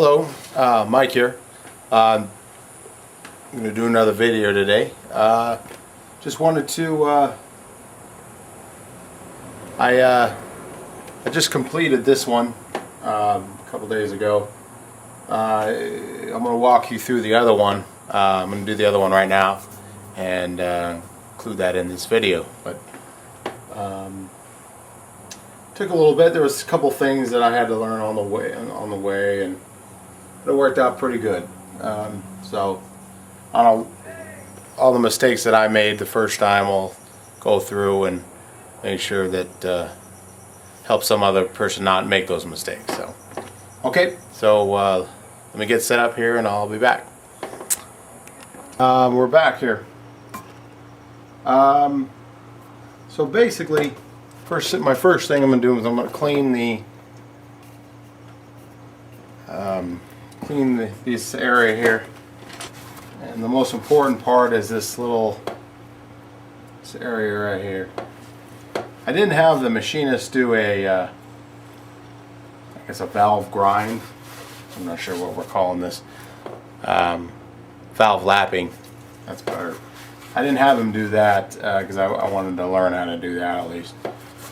Hello, Mike here. I'm going to do another video today. Just wanted to, I just completed this one a couple days ago. I'm going to walk you through the other one. I'm going to do the other one right now and include that in this video. But took a little bit. There was a couple things that I had to learn on the way, and it worked out pretty good. So all the mistakes that I made the first time I'll go through and make sure that help some other person not make those mistakes. So okay, so let me get set up here and I'll be back. We're back here. So basically, my first thing I'm going to do is I'm going to clean this area here, and the most important part is this area right here. I didn't have the machinist do I guess a valve grind. I'm not sure what we're calling this. Valve lapping. That's better. I didn't have him do that because I wanted to learn how to do that at least.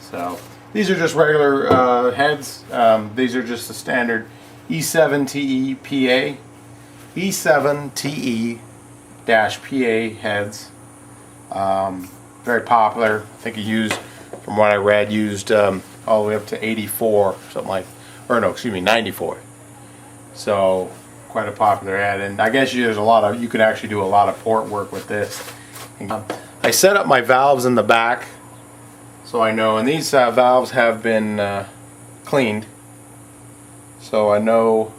So these are just regular heads. These are just the standard E7TE PA, E7TE-PA heads. Very popular. I think he used, from what I read, all the way up to 84, something like, or no, excuse me, 94. So quite a popular head, and I guess you can actually do a lot of port work with this. I set up my valves in the back, so I know, and these valves have been cleaned, so I know.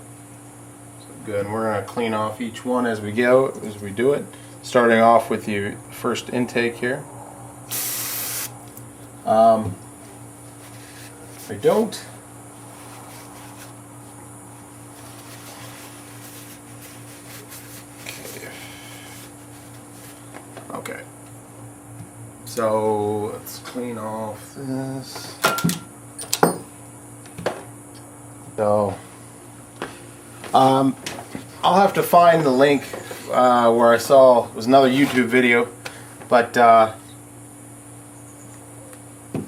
So good. And we're going to clean off each one as we do it. Starting off with the first intake here. I don't. Okay. So let's clean off this. So I'll have to find the link where I saw, it was another YouTube video, but I'll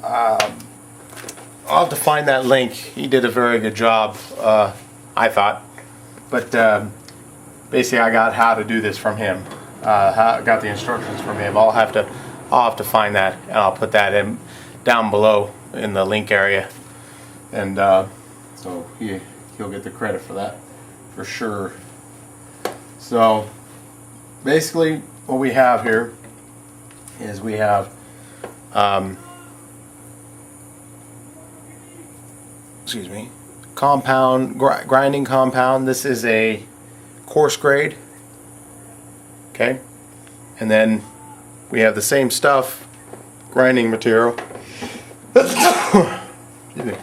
have to find that link. He did a very good job, I thought, but basically I got how to do this from him. I got the instructions from him. I'll have to find that, and I'll put that in down below in the link area, and so he'll get the credit for that for sure. So basically what we have here is we have grinding compound. This is a coarse grade. Okay, and then we have the same stuff, grinding material. Excuse me.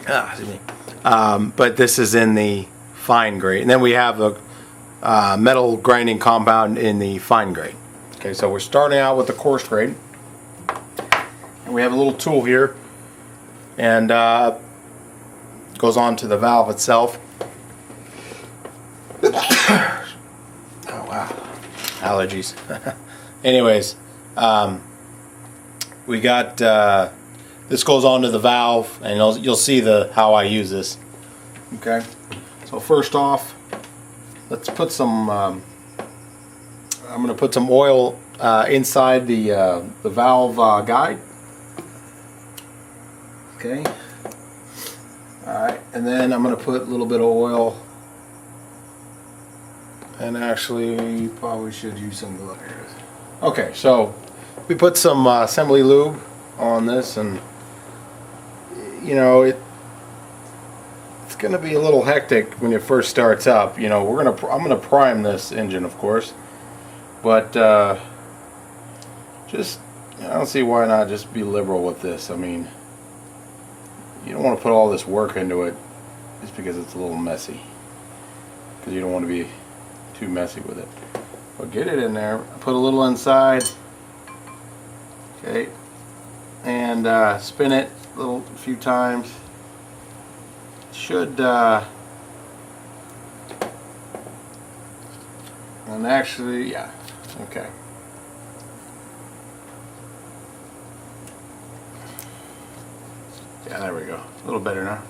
Excuse me. But this is in the fine grade, and then we have a metal grinding compound in the fine grade. Okay, so we're starting out with the coarse grade, and we have a little tool here, and goes on to the valve itself. Oh wow, allergies. Anyways, we got this goes on to the valve, and you'll see how I use this. Okay, so first off, let's put some. I'm going to put some oil inside the valve guide. Okay. All right, and then I'm going to put a little bit of oil. And actually, probably should use some gloves. Okay, so we put some assembly lube on this, and you know it's going to be a little hectic when it first starts up. You know, I'm gonna prime this engine, of course, but just I don't see why not just be liberal with this. I mean, you don't want to put all this work into it just because it's a little messy, because you don't want to be too messy with it. But get it in there, put a little inside, okay, and spin it a few times. should and actually, yeah, okay. Yeah, there we go. A little better now.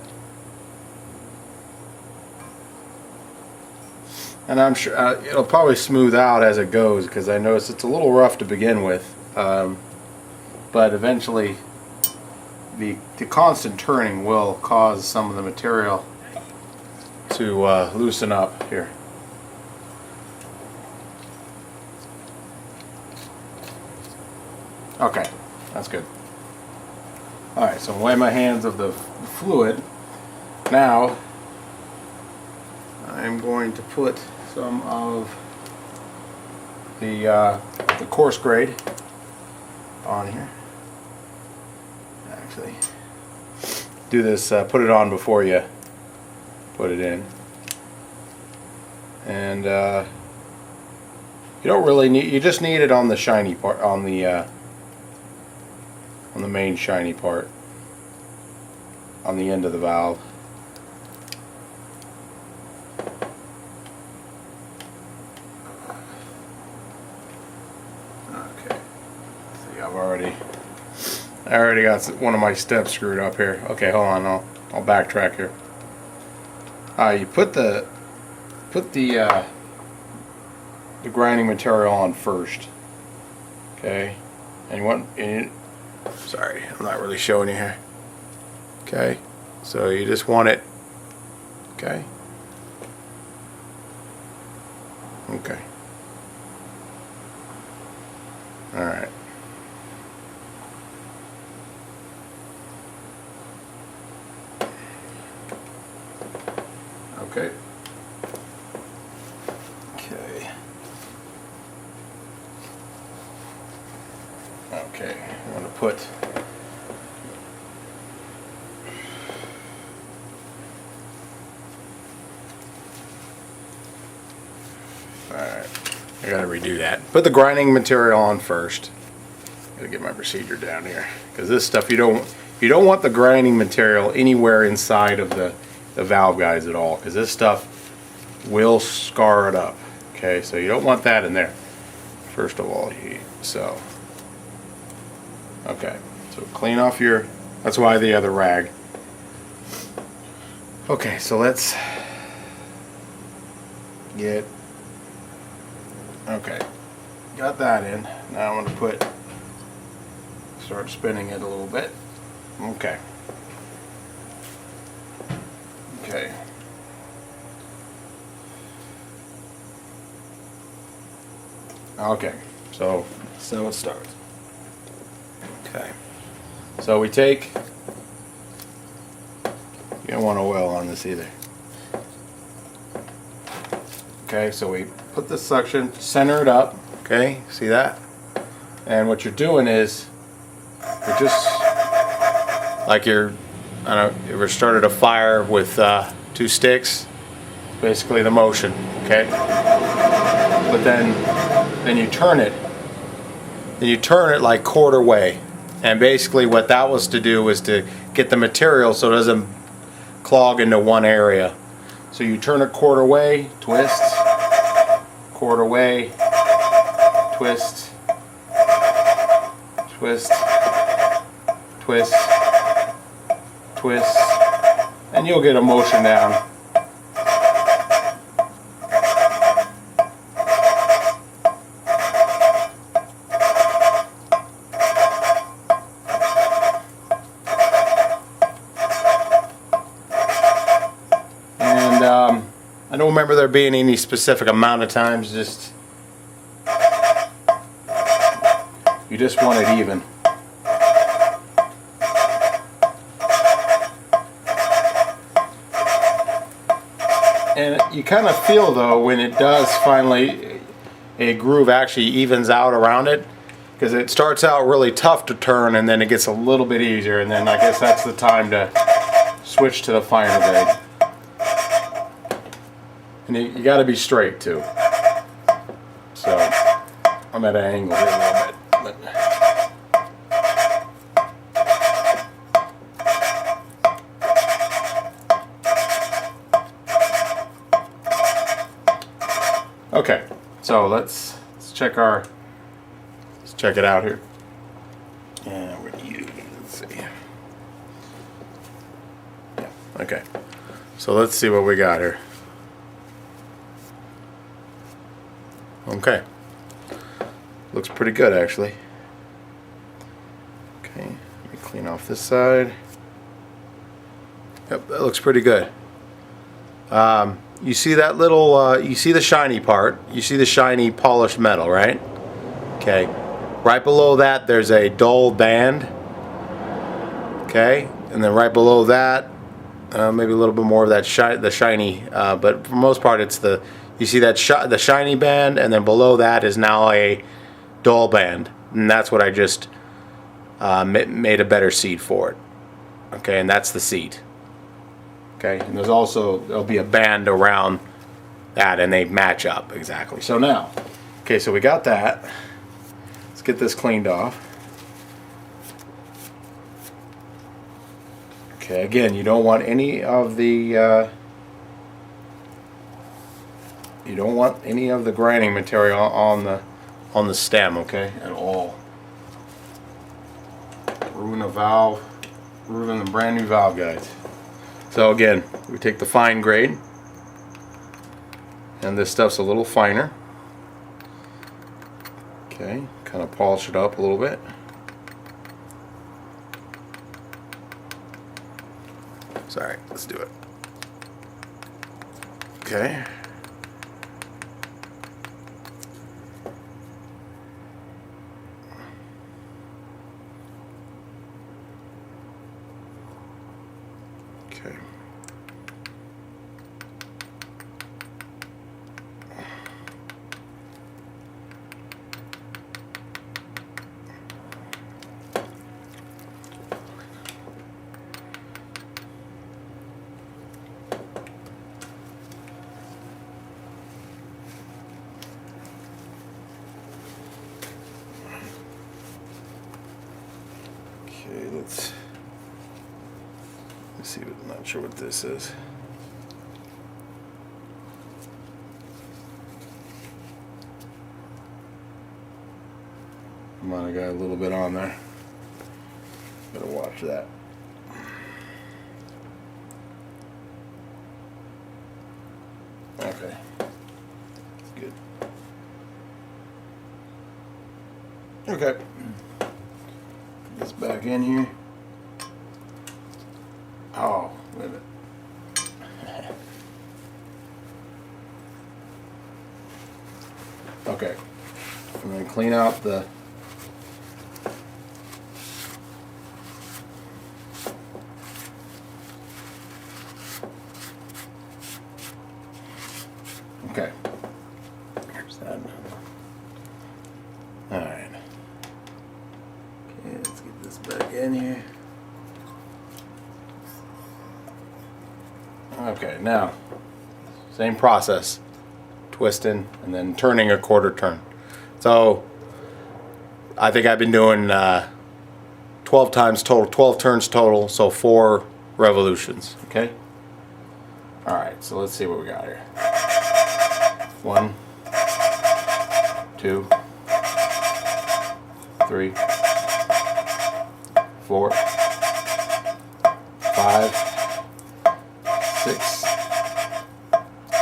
And I'm sure it'll probably smooth out as it goes, because I notice it's a little rough to begin with, but eventually the constant turning will cause some of the material to loosen up here. Okay, that's good. Alright, so away my hands of the fluid. Now I'm going to put some of the coarse grade on here. Actually, do this, put it on before you put it in. And you don't really need, you just need it on the shiny part, on the main shiny part, on the end of the valve. Okay. See, I already got one of my steps screwed up here. Okay, hold on, I'll backtrack here. You put the grinding material on first. Okay, and you want, sorry, I'm not really showing you here. Okay, so you just want it. Okay. Okay. All right. Okay. Okay. Okay. I'm going to put alright. I gotta redo that. Put the grinding material on first. Gotta get my procedure down here. Because this stuff you don't want the grinding material anywhere inside of the valve guides at all, because this stuff will scar it up. Okay, so you don't want that in there. First of all, okay, so clean off your, that's why the other rag. Okay, so let's get, okay, got that in. Now I'm going to start spinning it a little bit. Okay. Okay. Okay, so it starts. Okay, so we take, you don't want oil on this either. Okay, so we put the suction, center it up, okay, see that? And what you're doing is, you're just, like you're, I don't know, you ever started a fire with 2 sticks? Basically the motion, okay? But then you turn it. Then you turn it like quarter way. And basically what that was to do was to get the material so it doesn't clog into one area. So you turn it quarter way, twist, quarter way, twist, twist, twist, twist, and you'll get a motion down. And I don't remember there being any specific amount of times, just you just want it even. And you kind of feel though when it does finally, a groove actually evens out around it, because it starts out really tough to turn and then it gets a little bit easier, and then I guess that's the time to switch to the finer grade. And you got to be straight too. So I'm at an angle here a little bit. But Okay, so let's check it out here. And we're gonna use, let's see. Yeah, okay. So let's see what we got here. Okay. Looks pretty good actually. Okay, let me clean off this side. Yep, that looks pretty good. You see that little, you see the shiny part, you see the shiny polished metal, right? Okay, right below that there's a dull band. Okay, and then right below that, maybe a little bit more of that the shiny, but for the most part it's you see that the shiny band, and then below that is now a dull band, and that's what I just made a better seat for it. Okay, and that's the seat. Okay, and there'll be a band around that, and they match up exactly. So now, okay, so we got that. Let's get this cleaned off. Okay, again, you don't want any of the grinding material on the stem, okay, at all. Ruin a valve, ruin a brand new valve, guys. So again, we take the fine grade, and this stuff's a little finer. Okay, kind of polish it up a little bit. Sorry, let's do it. Okay. Okay. Okay, let's see. I'm not sure what this is. Might have got a little bit on there. Better watch that. Okay, good. Okay. Put this back in here. Oh, wait a minute. Okay. I'm going to clean out the okay. Here's that. Alright. Okay, let's get this back in here. Okay, now, same process. Twisting and then turning a quarter turn. So, I think I've been doing 12 times total, 12 turns total, so 4 revolutions, okay? Alright, so let's see what we got here. 1, 2, 3, 4, 5, 6,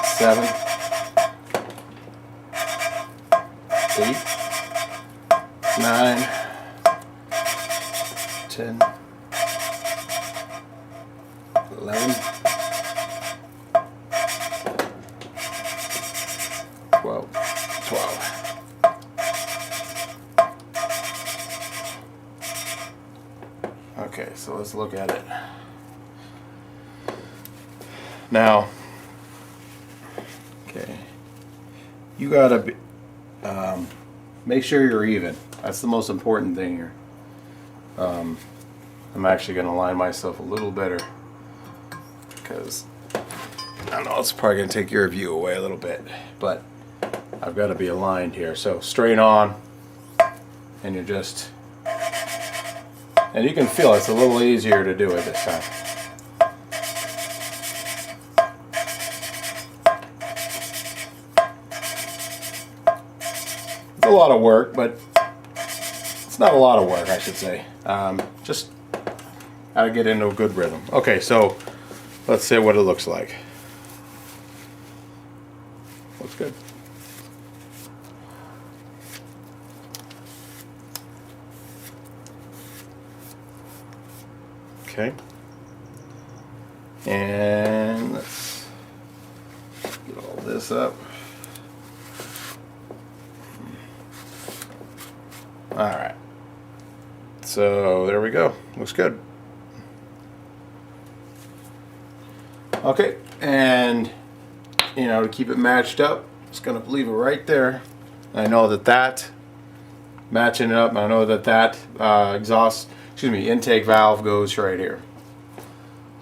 7, 8, 9, 10, 11, 12. Okay, so let's look at it. Now, okay, you gotta be, make sure you're even. That's the most important thing here. I'm actually gonna line myself a little better because I don't know, it's probably gonna take your view away a little bit, but I've got to be aligned here. So straight on, and you're just, and you can feel it's a little easier to do it this time. lot of work, but it's not a lot of work, I should say. Just how to get into a good rhythm. Okay, so let's see what it looks like. Looks good. Okay. And let's get all this up. All right. So there we go. Looks good. Okay, and you know, to keep it matched up, just gonna leave it right there. I know that matching it up. I know that intake valve goes right here.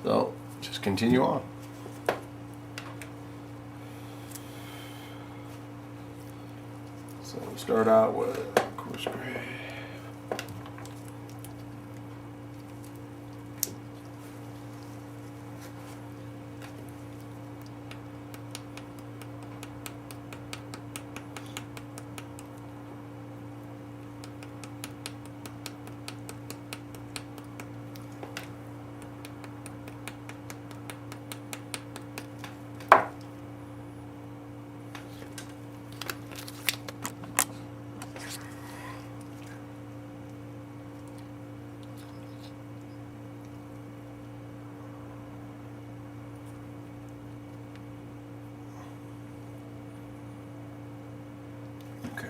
So just continue on. So we'll start out with coarse gray. Okay.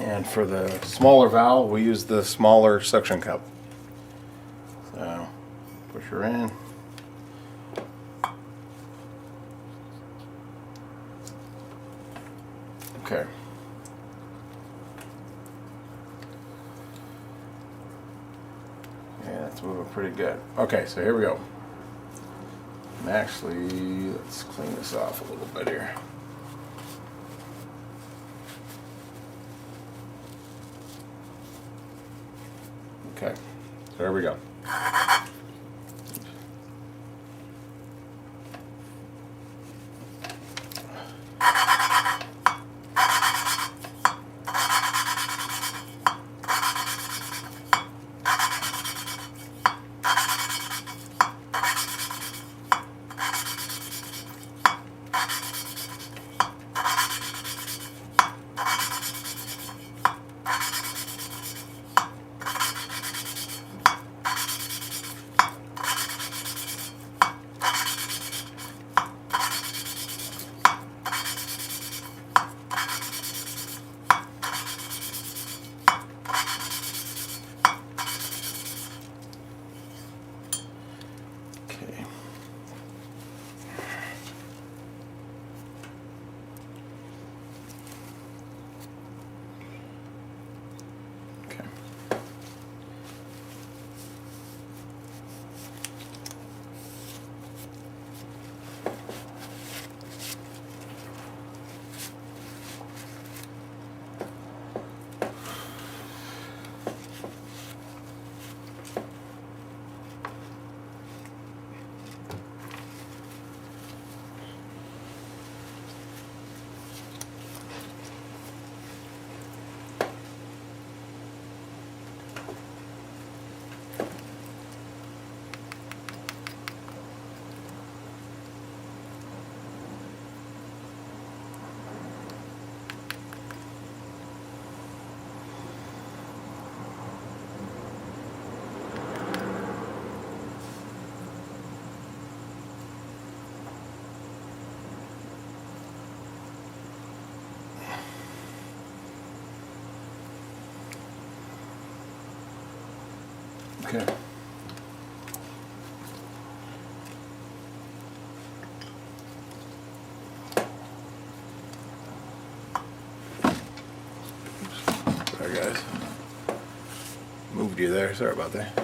And for the smaller valve, we use the smaller suction cup. So push her in. Okay. Yeah, that's moving pretty good. Okay, so here we go. And actually, let's clean this off a little bit here. Okay, so there we go. Okay. Okay. Okay. Sorry guys. Moved you there. Sorry about that.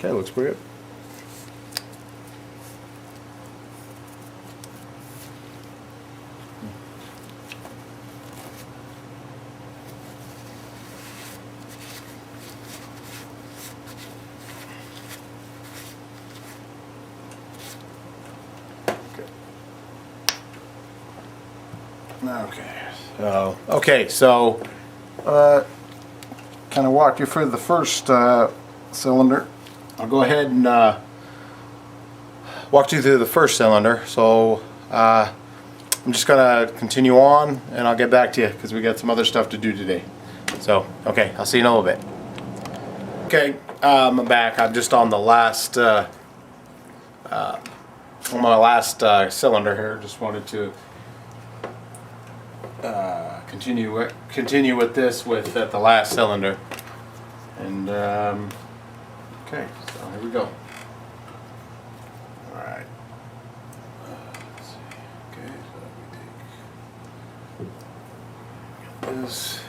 Okay, looks pretty good. Okay, so kind of walked you through the first cylinder. I'll go ahead and walk you through the first cylinder. So I'm just gonna continue on, and I'll get back to you because we got some other stuff to do today. So okay, I'll see you in a little bit. Okay, I'm back. I'm just on the last cylinder here. Just wanted to continue with this at the last cylinder, and okay, so here we go. All right. Let's see. Okay, so we take this.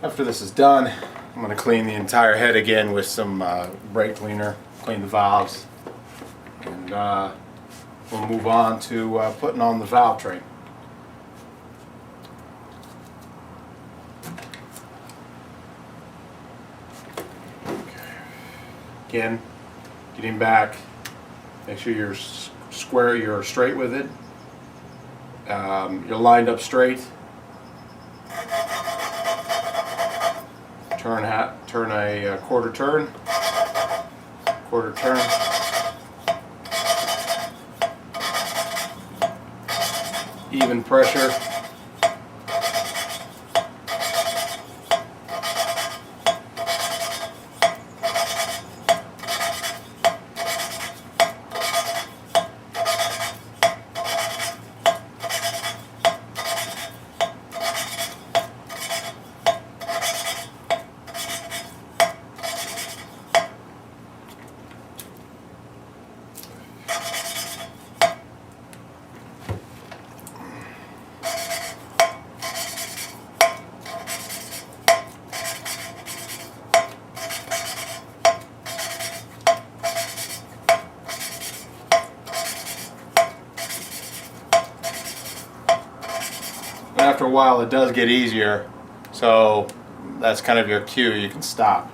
After this is done, I'm going to clean the entire head again with some brake cleaner, clean the valves, and we'll move on to putting on the valve train. Again, getting back, make sure you're square, you're straight with it, you're lined up straight. Turn a quarter turn, even pressure. After a while it does get easier, so that's kind of your cue, you can stop.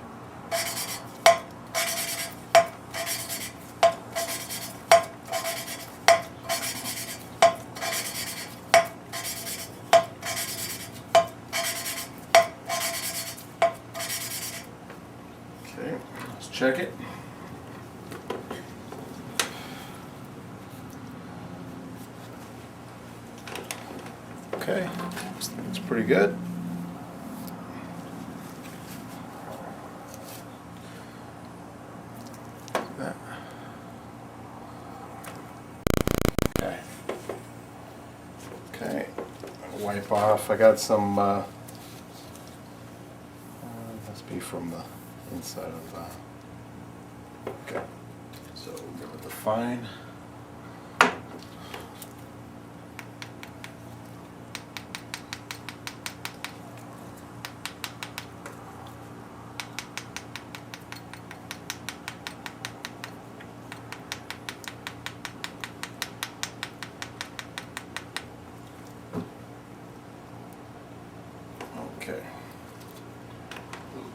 Okay, let's check it. Okay, it's pretty good. Okay. Okay, wipe off. I got some, must be from the inside of okay, so give it the fine.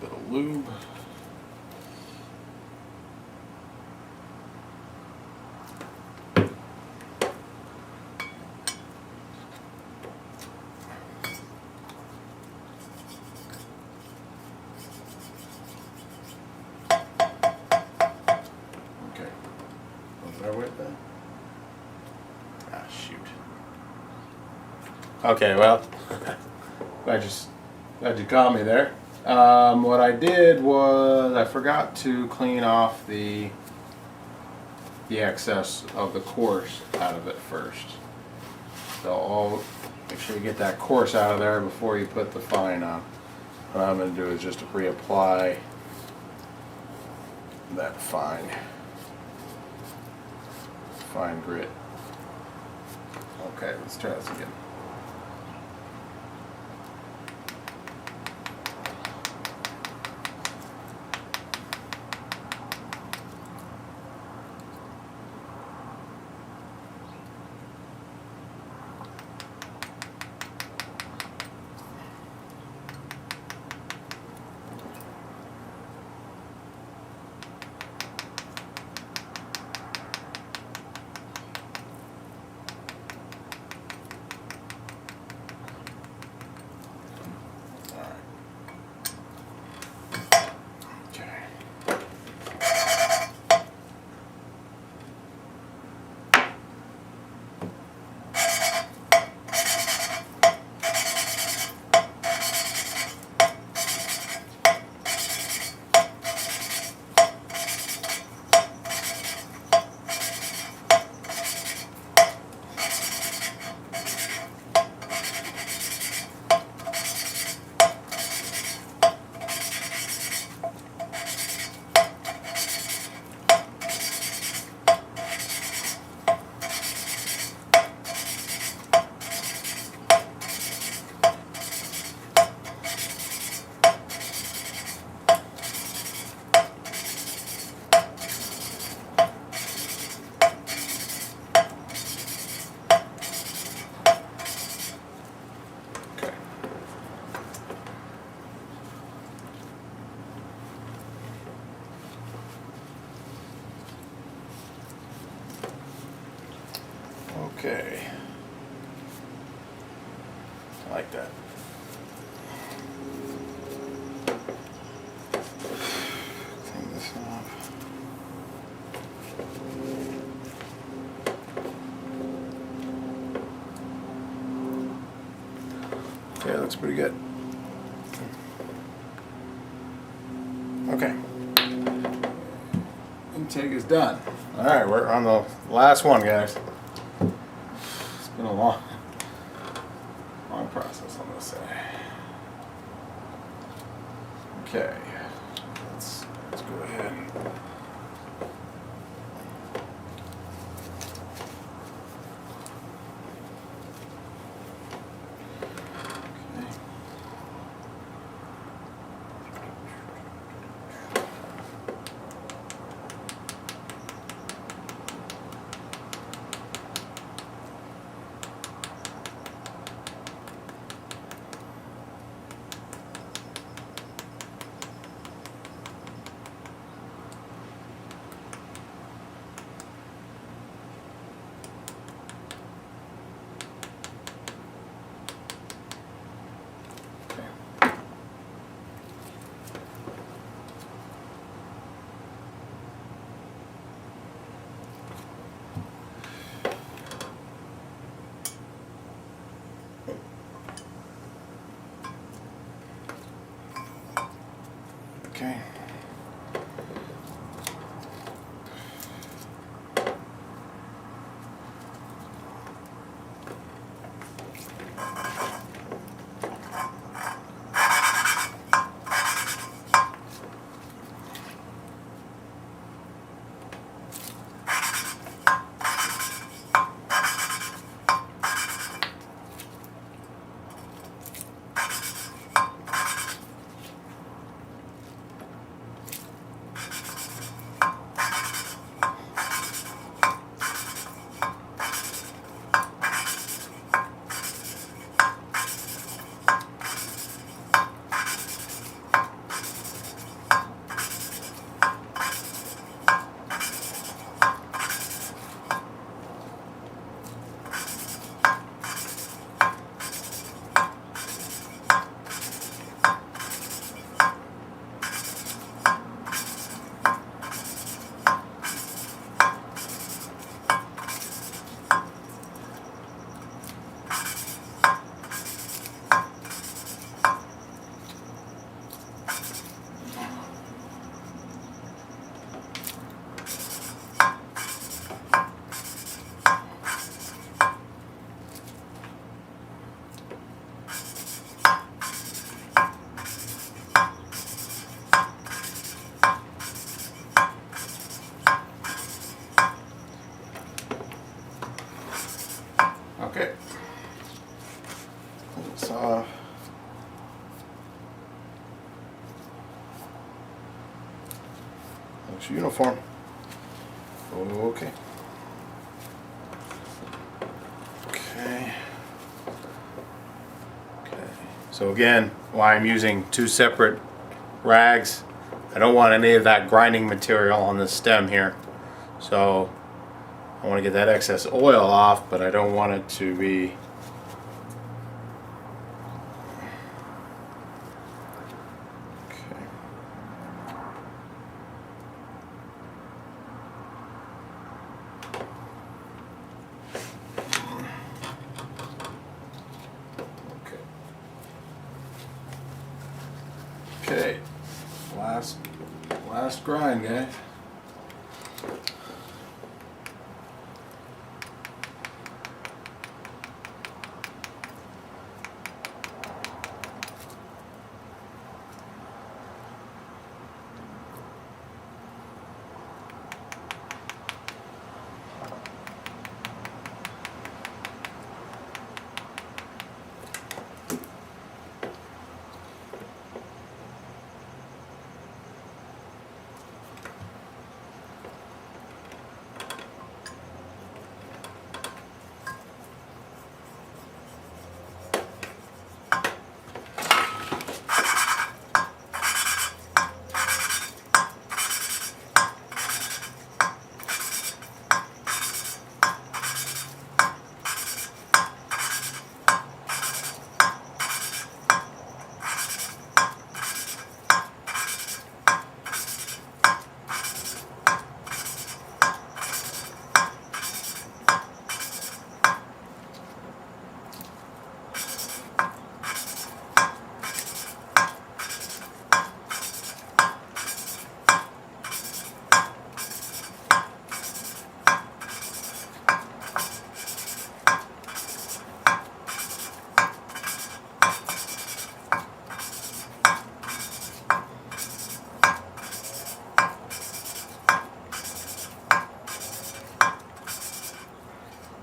little lube. Okay. Was that with that? Ah, shoot. Okay, well, glad you caught me there. What I did was I forgot to clean off the excess of the coarse out of it first. So I'll make sure you get that coarse out of there before you put the fine on. What I'm going to do is just reapply that fine grit. Okay, let's try this again. Okay, I like that. Clean this off. Okay, looks pretty good. Okay, intake is done. All right, we're on the last one, guys. It's been a long process, I'm gonna say. Okay, let's go ahead. Okay. Looks uniform. Okay. Okay. Okay. So again, why I'm using two separate rags. I don't want any of that grinding material on the stem here. So I want to get that excess oil off, but I don't want it to be okay. Last grind, guys.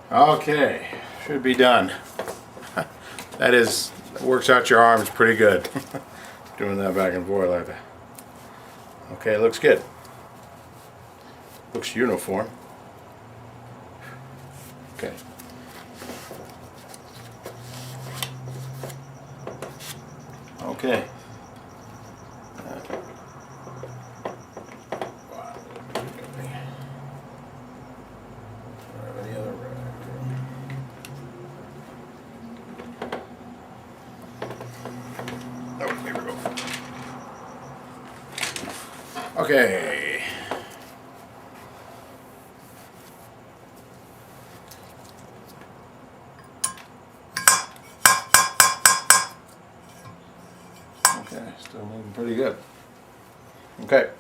Okay, should be done. That works out your arms pretty good. Doing that back and forth like that. Okay, looks good. Looks uniform. Okay. Okay. Okay. Okay, still moving pretty good. Okay.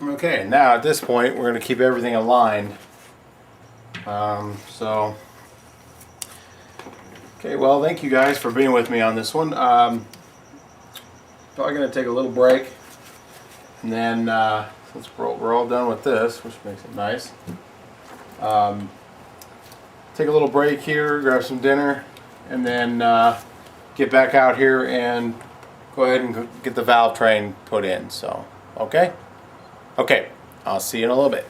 Okay, now at this point we're going to keep everything aligned. Okay, well, thank you guys for being with me on this one. Probably going to take a little break, and then since we're all done with this, which makes it nice, take a little break here, grab some dinner, and then get back out here and go ahead and get the valve train put in. So, okay? Okay, I'll see you in a little bit.